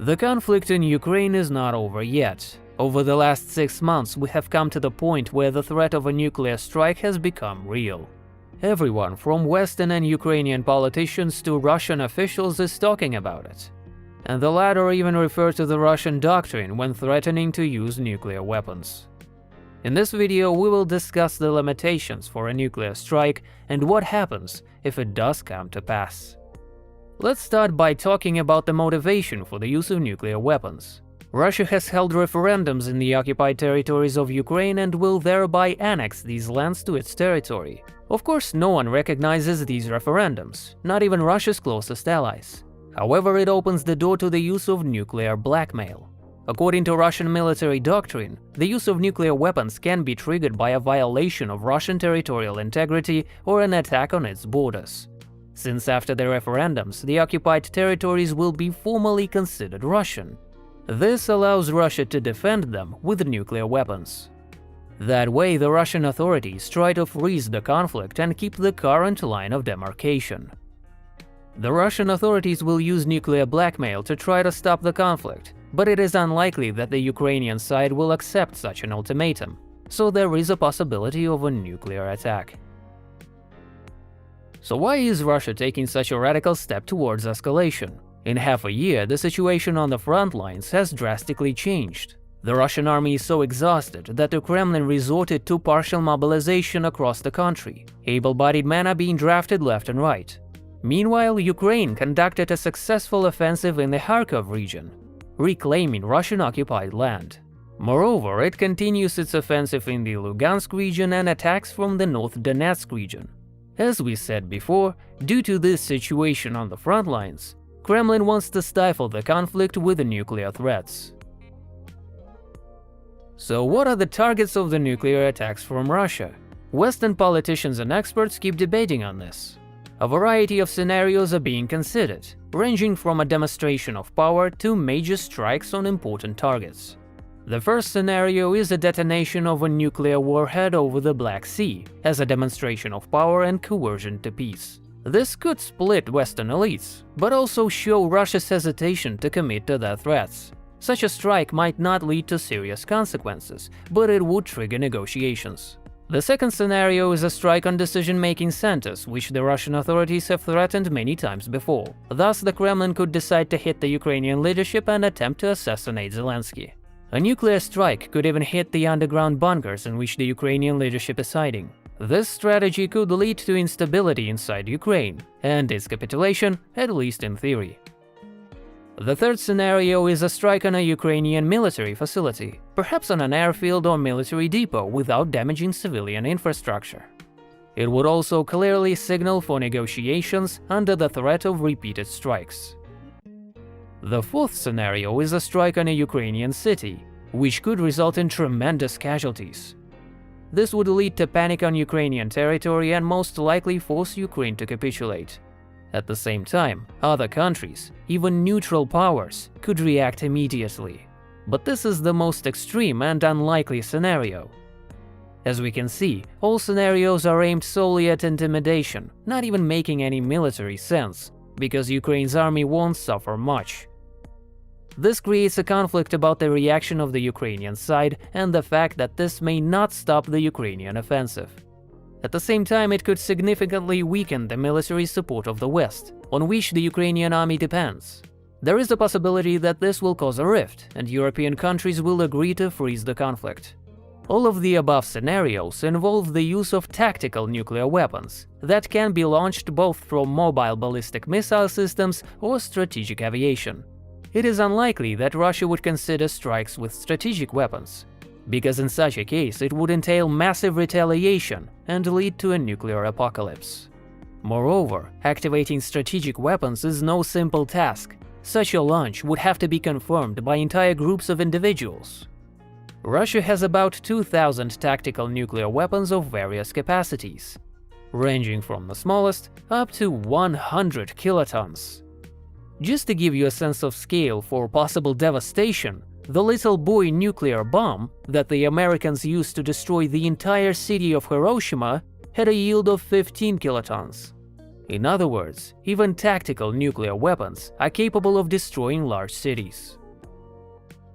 The conflict in Ukraine is not over yet. Over the last 6 months, we have come to the point where the threat of a nuclear strike has become real. Everyone, from Western and Ukrainian politicians to Russian officials, is talking about it. And the latter even refer to the Russian doctrine when threatening to use nuclear weapons. In this video, we will discuss the limitations for a nuclear strike and what happens if it does come to pass. Let's start by talking about the motivation for the use of nuclear weapons. Russia has held referendums in the occupied territories of Ukraine and will thereby annex these lands to its territory. Of course, no one recognizes these referendums, not even Russia's closest allies. However, it opens the door to the use of nuclear blackmail. According to Russian military doctrine, the use of nuclear weapons can be triggered by a violation of Russian territorial integrity or an attack on its borders. Since after the referendums, the occupied territories will be formally considered Russian. This allows Russia to defend them with nuclear weapons. That way, the Russian authorities try to freeze the conflict and keep the current line of demarcation. The Russian authorities will use nuclear blackmail to try to stop the conflict, but it is unlikely that the Ukrainian side will accept such an ultimatum, so there is a possibility of a nuclear attack. So why is Russia taking such a radical step towards escalation? In half a year, the situation on the front lines has drastically changed. The Russian army is so exhausted that the Kremlin resorted to partial mobilization across the country. Able-bodied men are being drafted left and right. Meanwhile, Ukraine conducted a successful offensive in the Kharkov region, reclaiming Russian-occupied land. Moreover, it continues its offensive in the Lugansk region and attacks from the North Donetsk region. As we said before, due to this situation on the front lines, Kremlin wants to stifle the conflict with nuclear threats. So what are the targets of the nuclear attacks from Russia? Western politicians and experts keep debating on this. A variety of scenarios are being considered, ranging from a demonstration of power to major strikes on important targets. The first scenario is a detonation of a nuclear warhead over the Black Sea as a demonstration of power and coercion to peace. This could split Western elites, but also show Russia's hesitation to commit to their threats. Such a strike might not lead to serious consequences, but it would trigger negotiations. The second scenario is a strike on decision-making centers, which the Russian authorities have threatened many times before. Thus, the Kremlin could decide to hit the Ukrainian leadership and attempt to assassinate Zelensky. A nuclear strike could even hit the underground bunkers in which the Ukrainian leadership is hiding. This strategy could lead to instability inside Ukraine, and its capitulation, at least in theory. The third scenario is a strike on a Ukrainian military facility, perhaps on an airfield or military depot without damaging civilian infrastructure. It would also clearly signal for negotiations under the threat of repeated strikes. The fourth scenario is a strike on a Ukrainian city, which could result in tremendous casualties. This would lead to panic on Ukrainian territory and most likely force Ukraine to capitulate. At the same time, other countries, even neutral powers, could react immediately. But this is the most extreme and unlikely scenario. As we can see, all scenarios are aimed solely at intimidation, not even making any military sense, because Ukraine's army won't suffer much. This creates a conflict about the reaction of the Ukrainian side and the fact that this may not stop the Ukrainian offensive. At the same time, it could significantly weaken the military support of the West, on which the Ukrainian army depends. There is a possibility that this will cause a rift, and European countries will agree to freeze the conflict. All of the above scenarios involve the use of tactical nuclear weapons that can be launched both from mobile ballistic missile systems or strategic aviation. It is unlikely that Russia would consider strikes with strategic weapons, because in such a case it would entail massive retaliation and lead to a nuclear apocalypse. Moreover, activating strategic weapons is no simple task. Such a launch would have to be confirmed by entire groups of individuals. Russia has about 2,000 tactical nuclear weapons of various capacities, ranging from the smallest up to 100 kilotons. Just to give you a sense of scale for possible devastation, the little boy nuclear bomb that the Americans used to destroy the entire city of Hiroshima had a yield of 15 kilotons. In other words, even tactical nuclear weapons are capable of destroying large cities.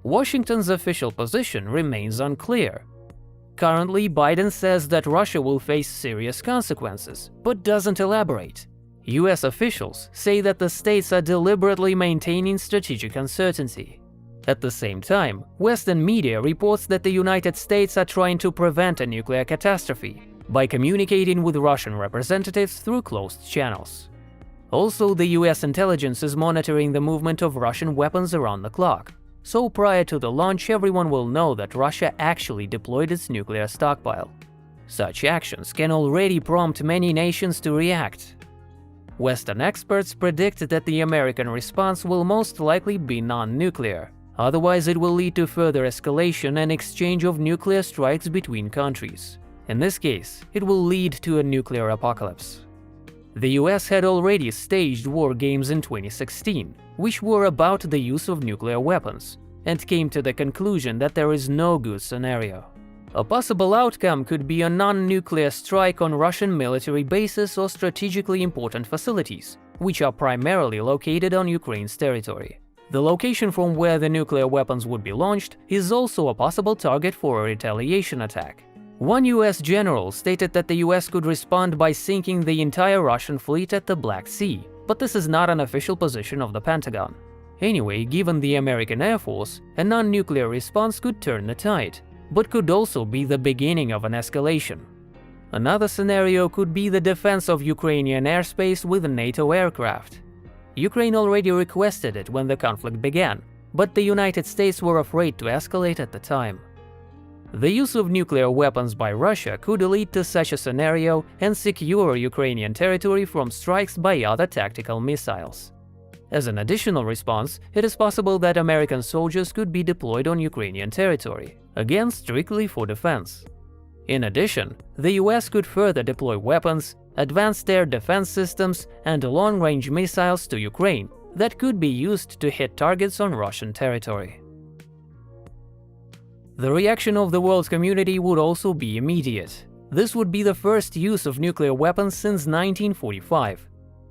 Washington's official position remains unclear. Currently, Biden says that Russia will face serious consequences, but doesn't elaborate. US officials say that the states are deliberately maintaining strategic uncertainty. At the same time, Western media reports that the United States are trying to prevent a nuclear catastrophe by communicating with Russian representatives through closed channels. Also, the US intelligence is monitoring the movement of Russian weapons around the clock, so prior to the launch everyone will know that Russia actually deployed its nuclear stockpile. Such actions can already prompt many nations to react. Western experts predict that the American response will most likely be non-nuclear, otherwise it will lead to further escalation and exchange of nuclear strikes between countries. In this case, it will lead to a nuclear apocalypse. The US had already staged war games in 2016, which were about the use of nuclear weapons, and came to the conclusion that there is no good scenario. A possible outcome could be a non-nuclear strike on Russian military bases or strategically important facilities, which are primarily located on Ukraine's territory. The location from where the nuclear weapons would be launched is also a possible target for a retaliation attack. One US general stated that the US could respond by sinking the entire Russian fleet at the Black Sea, but this is not an official position of the Pentagon. Anyway, given the American Air Force, a non-nuclear response could turn the tide, but could also be the beginning of an escalation. Another scenario could be the defense of Ukrainian airspace with NATO aircraft. Ukraine already requested it when the conflict began, but the United States were afraid to escalate at the time. The use of nuclear weapons by Russia could lead to such a scenario and secure Ukrainian territory from strikes by other tactical missiles. As an additional response, it is possible that American soldiers could be deployed on Ukrainian territory, again strictly for defense. In addition, the US could further deploy weapons, advanced air defense systems, and long-range missiles to Ukraine that could be used to hit targets on Russian territory. The reaction of the world community would also be immediate. This would be the first use of nuclear weapons since 1945.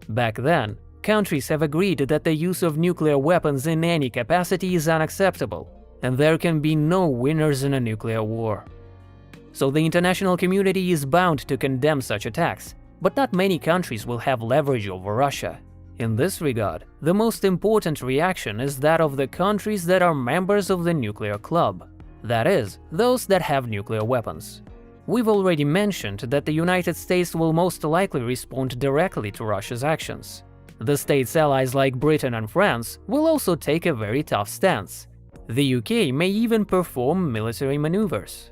Back then, countries have agreed that the use of nuclear weapons in any capacity is unacceptable, and there can be no winners in a nuclear war. So the international community is bound to condemn such attacks, but not many countries will have leverage over Russia. In this regard, the most important reaction is that of the countries that are members of the nuclear club. That is, those that have nuclear weapons. We've already mentioned that the United States will most likely respond directly to Russia's actions. The states' allies like Britain and France will also take a very tough stance. The UK may even perform military maneuvers.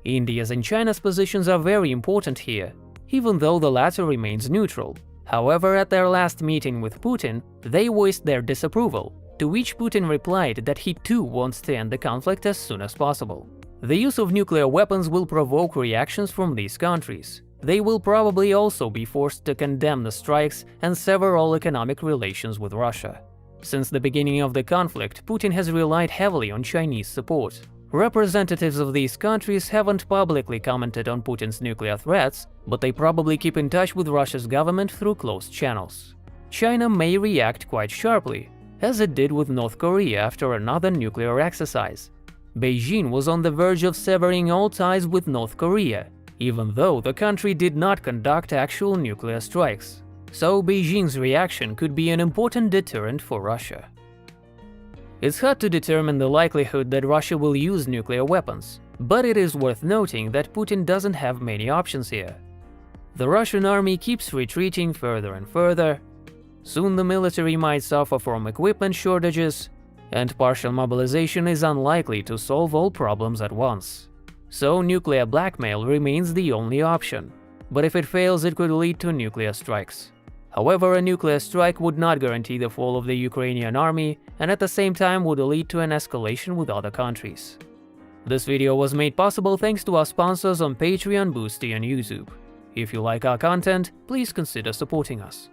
India's and China's positions are very important here, even though the latter remains neutral. However, at their last meeting with Putin, they voiced their disapproval, to which Putin replied that he too wants to end the conflict as soon as possible. The use of nuclear weapons will provoke reactions from these countries. They will probably also be forced to condemn the strikes and sever all economic relations with Russia. Since the beginning of the conflict, Putin has relied heavily on Chinese support. Representatives of these countries haven't publicly commented on Putin's nuclear threats, but they probably keep in touch with Russia's government through closed channels. China may react quite sharply, as it did with North Korea after another nuclear exercise. Beijing was on the verge of severing all ties with North Korea, even though the country did not conduct actual nuclear strikes. So Beijing's reaction could be an important deterrent for Russia. It's hard to determine the likelihood that Russia will use nuclear weapons, but it is worth noting that Putin doesn't have many options here. The Russian army keeps retreating further and further. Soon the military might suffer from equipment shortages, and partial mobilization is unlikely to solve all problems at once. So nuclear blackmail remains the only option, but if it fails it could lead to nuclear strikes. However, a nuclear strike would not guarantee the fall of the Ukrainian army and at the same time would lead to an escalation with other countries. This video was made possible thanks to our sponsors on Patreon, Boosty and YouTube. If you like our content, please consider supporting us.